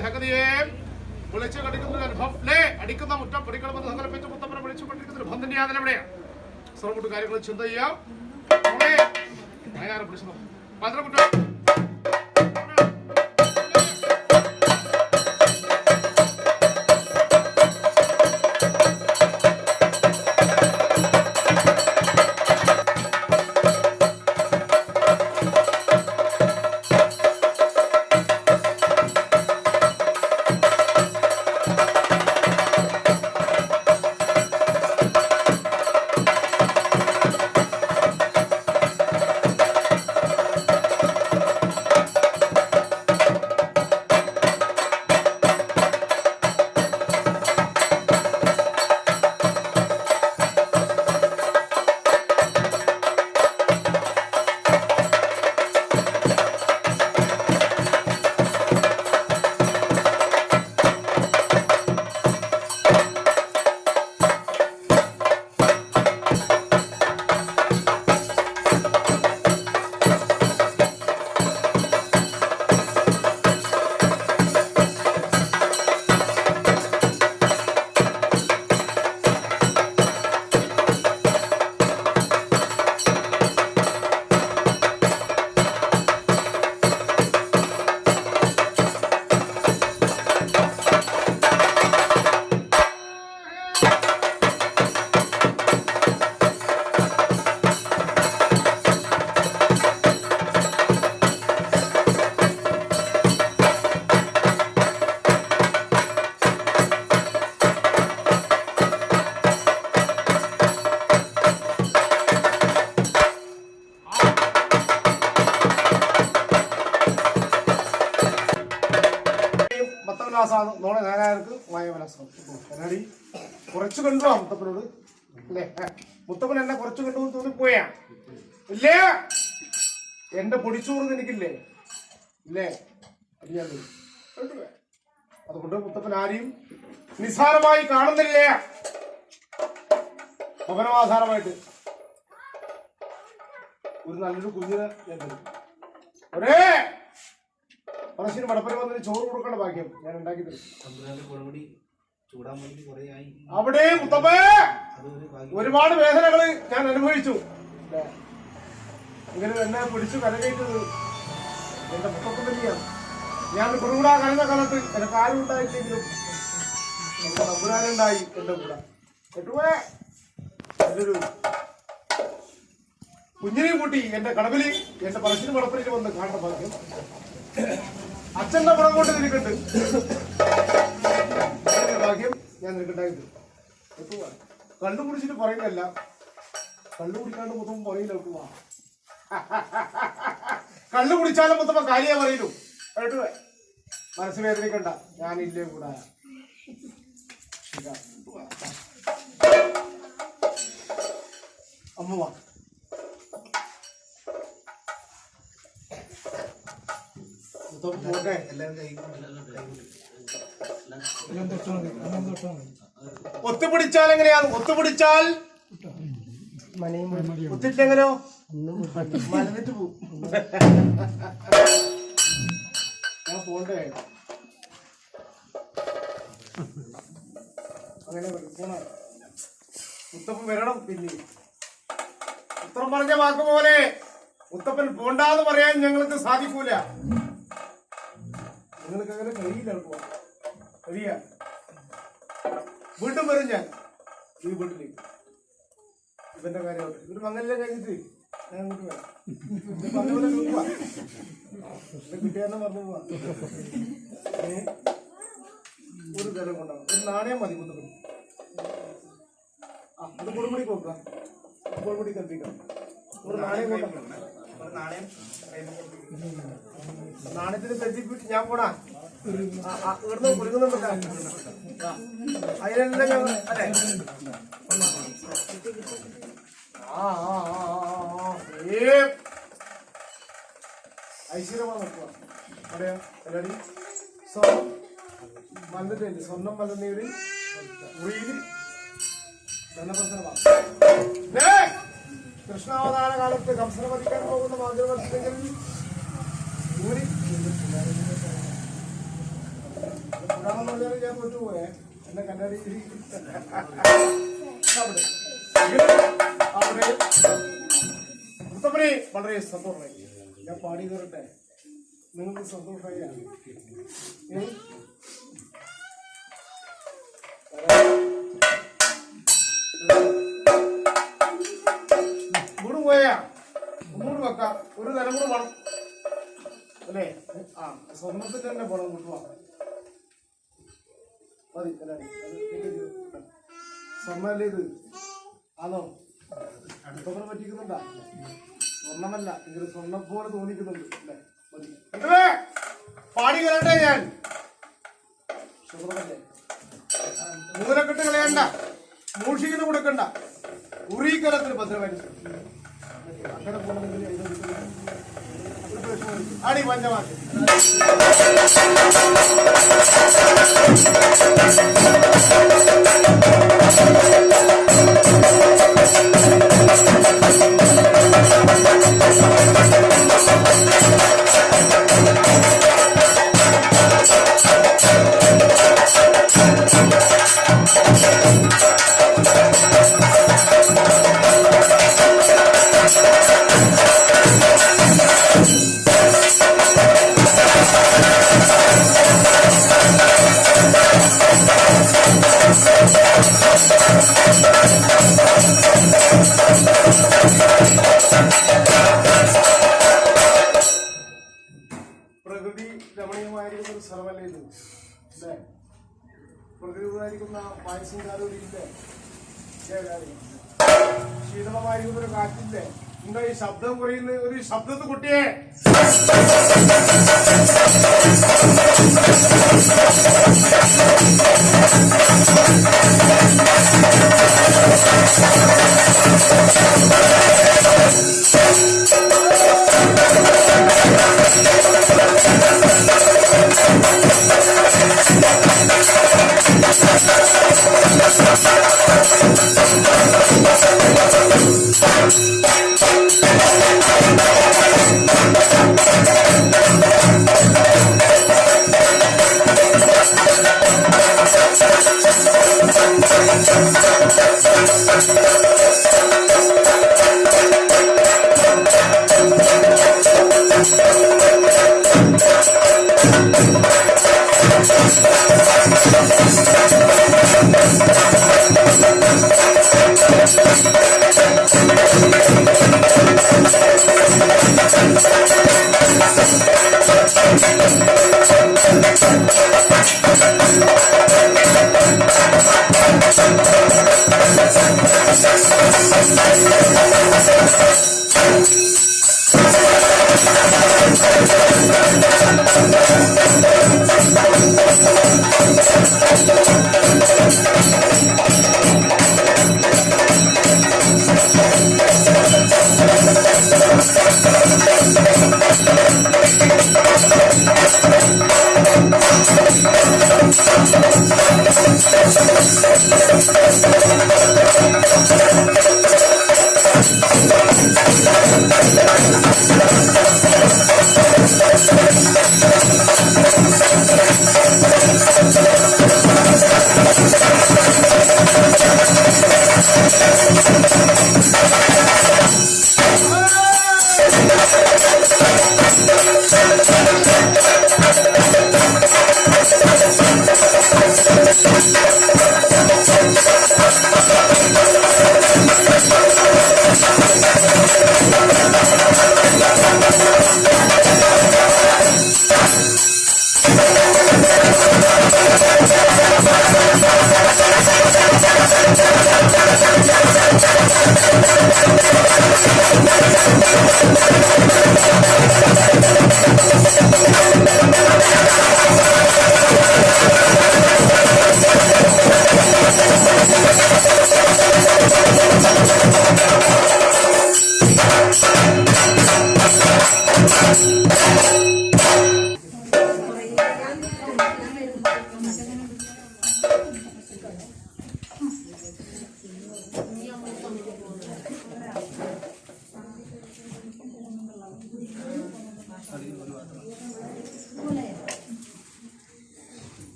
ശക്തിയെ വിളിച്ചു കടിക്കുന്ന അനുഭവം അടിക്കുന്ന മുറ്റം പൊടിക്കണമെന്ന് സങ്കല്പിച്ച് മുത്തപ്പനെ വിളിച്ചുകൊണ്ടിരിക്കുന്ന അനുഭവം തന്നെയാണ് അതിലെവിടെയാണ് ശ്രമമുട്ട് കാര്യങ്ങൾ ചിന്ത ചെയ്യാം പിടിച്ചു പന്ത്രണ്ട് നോളെ നാരായർക്ക് വായവലാസം എന്നാടി കുറച്ച് കണ്ടുവാ മുത്തപ്പനോട് അല്ലേ മുത്തപ്പൻ എന്നെ കുറച്ച് കണ്ടു തോന്നിപ്പോയാ ഇല്ലേ എന്റെ പൊടിച്ചോറ് എനിക്കില്ലേ ഇല്ലേ അതുകൊണ്ട് മുത്തപ്പൻ ആരെയും നിസ്സാരമായി കാണുന്നില്ലേ ഭവനമാധാരമായിട്ട് ഒരു നല്ലൊരു കുഞ്ഞിന് ഒരേ മനസ്സിന് മടപ്പര വന്നതിന് ചോറ് കൊടുക്കേണ്ട ഭാഗ്യം ഞാൻ ഉണ്ടാക്കി തരും അവിടെ മുത്തപ്പേ ഒരുപാട് വേദനകള് ഞാൻ അനുഭവിച്ചു ഇങ്ങനെ എന്നെ പിടിച്ചു കരകയറ്റത് എന്റെ മുത്തപ്പൻ തന്നെയാണ് ഞാൻ കുറുകൂടാ കരഞ്ഞ കാലത്ത് എനിക്ക് ആരും ഉണ്ടായില്ലെങ്കിലും എന്റെ നമ്പുരാനുണ്ടായി എന്റെ കൂടെ കേട്ടുപോയെ നല്ലൊരു കുഞ്ഞിനെയും കൂട്ടി എന്റെ കടവില് എന്റെ പറശ്ശിന് മടപ്പരയിൽ വന്ന് കാണേണ്ട ഭാഗ്യം അച്ഛന്റെ പുറം കൊണ്ട് നിനക്കുണ്ട് ഭാഗ്യം ഞാൻ നിനക്കുണ്ടായത് കള്ളു കുടിച്ചിട്ട് പറയുന്നല്ല കള്ളു കുടിക്കാണ്ട് മൊത്തം പറയില്ല കേട്ടുവാ കള്ളു കുടിച്ചാലും മൊത്തം കാര്യ പറയലു കേട്ടുവേ മനസ്സ് വേദനിക്കണ്ട ഞാനില്ലേ കൂടാ അമ്മ ഒത്തുപിടിച്ചാൽ എങ്ങനെയാണ് ഒത്തുപിടിച്ചാൽ ഒത്തിട്ടെങ്ങനോ മലന്നിട്ട് പോവും ഞാൻ പോണ്ടേ അങ്ങനെ പോണ മുത്തപ്പൻ വരണം പിന്നെ ഉത്തരം പറഞ്ഞ വാക്ക് പോലെ മുത്തപ്പൻ പോണ്ടാന്ന് പറയാൻ ഞങ്ങൾക്ക് സാധിക്കൂല നിങ്ങൾക്ക് അങ്ങനെ കഴിയില്ല കഴിയ വീണ്ടും വരും ഞാൻ ഈ വീട്ടിലേക്ക് ഇവന്റെ കാര്യമായിട്ട് ഇവര് മംഗലിനെ കഴിഞ്ഞിട്ട് ഞാൻ ഇങ്ങോട്ട് വരാം കിട്ടിയാൽ പറഞ്ഞു പോവാ ഒരു തരം കൊണ്ടാണ് ഒരു നാണയം മതി മുത്തപ്പൻ അത് കൊടുമണി കൊടുക്കാം കൊടുമണി കൽപ്പിക്കാം ഒരു നാണയം കൊണ്ടാണ് നാണയത്തിന് തെറ്റിപ്പിട്ട് ഞാൻ പോണാ ഇവിടുന്ന് കുലുങ്ങുന്നുണ്ട് അതിനെല്ലാം ഞാൻ അല്ലേ ഐശ്വര്യമാണ് നോക്കുക അവിടെയാ എല്ലാവരും സ്വർണം മലന്നിട്ടുണ്ട് സ്വർണം മലന്നീര് ഉയില് കൃഷ്ണാവതാര കാലത്ത് കംസനെ വധിക്കാൻ പോകുന്ന മാതൃവർഷത്തിൽ പറഞ്ഞാൽ ഞാൻ തോറ്റുപോയെ എന്നെ കണ്ണാടി അവിടെ മുത്തപ്പനെ വളരെ സന്തോഷമായി. ഞാൻ പാടി കയറട്ടെ, നിങ്ങൾക്ക് സന്തോഷമായി. ഇങ്ങോട്ട് പോയാ ഒന്നുകൂടി വെക്കാം, ഒരു നില കൂടെ വേണം അല്ലേ? ആ സ്വർണത്തിൽ തന്നെ പണം കിട്ടുക മതി. സ്വർണ്ണല്ലേ ഇത്? ആണോ? അടുത്തവരെ പറ്റിക്കുന്നുണ്ടാ? സ്വർണ്ണമല്ല, ഇങ്ങനെ സ്വർണ്ണം പോലെ തോന്നിക്കുന്നുണ്ട് അല്ലേ? മതി. പാടി കയറട്ടെ ഞാൻ. മൂലക്കെട്ട് കളയണ്ട, മൂഷിക്കിന് കൊടുക്കണ്ട, ഉറീക്കരത്തിന് ഭദ്രമായി അങ്ങനെ പോകണമെങ്കിൽ അടി പഞ്ചമാക്കി പ്രകൃതി രമണീയമായിരിക്കുന്ന ഒരു സ്ഥലമല്ലേ ഇത് അല്ലേ? പ്രകൃതിയായിരിക്കുന്ന പായസം കാലൂരില്ലേ? ശീതളമായിരിക്കുന്ന ഒരു കാറ്റില്ലേ? എന്താ ഈ ശബ്ദം കുറയുന്ന ഒരു ശബ്ദത്ത് കുട്ടിയെ